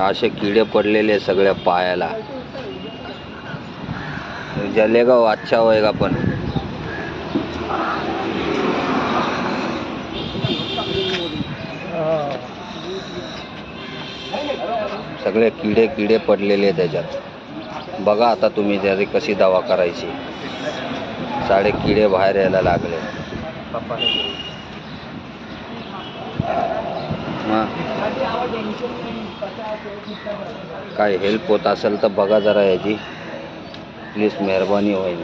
असे किडे पडलेले सगळ्या पायाला. जलेगा वो अच्छा होएगा पण. सगळे किडे किडे पडलेले त्याच्यात. बघा आता तुम्ही त्याची कशी दवा करायची. सारे किडे बाहेर यायला लागले. काय हेल्प होत असेल तर बघा जरा याची, प्लीज मेहरबानी होईल.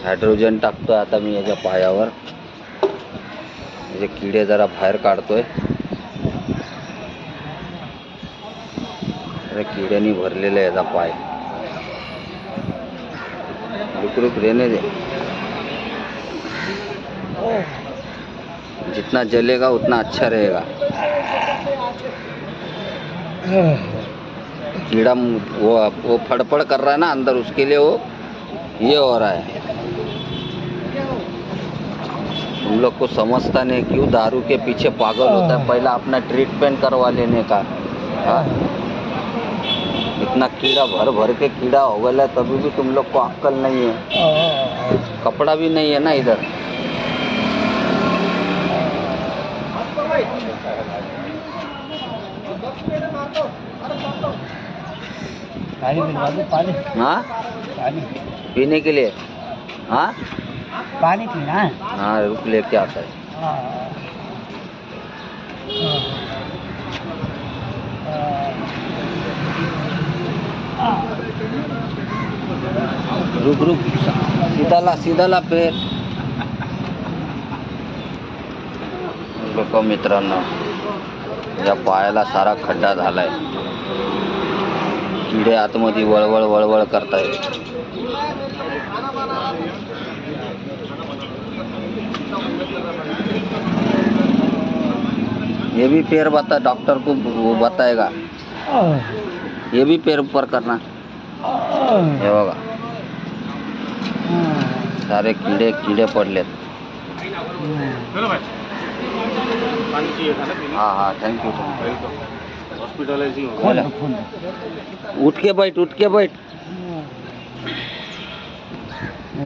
हायड्रोजन टाकतोय आता मी याच्या पायावर. म्हणजे किडे जरा बाहेर काढतोय. किड्यानी भरलेला याचा पाय. रुक रुक रहने दे. जितना जलेगा उतना अच्छा रहेगा. कीड़ा वो फड़फड़ कर रहा है ना अंदर, उसके लिए वो ये हो रहा है. तुम लोग को समझता नहीं क्यों दारू के पीछे पागल होता है. पहला अपना ट्रीटमेंट करवा लेने का. हाँ? इतना कीड़ा भर भर के कीड़ा हो गया तभी भी तुम लोग को अक्कल नहीं है. कपड़ा भी नहीं है ना इधर. पानी. हाँ, पानी पीने के लिए. हाँ, पानी पीना है. हाँ रुक लेके आता है. रुक रुक, सीधा ला पेर. बघा मित्रांनो, या पायाला सारा खड्डा झालाय. किडे आतमध्ये वळवळ वळवळ करतायत. ये भी पैर बता, डॉक्टर को वो बताएगा. ये भी पैर ऊपर करना. हे बघा सारे किडे किडे पडलेत. हाँ हाँ थैंक यू. हॉस्पिटलाइजिंग. उठ के बैठ.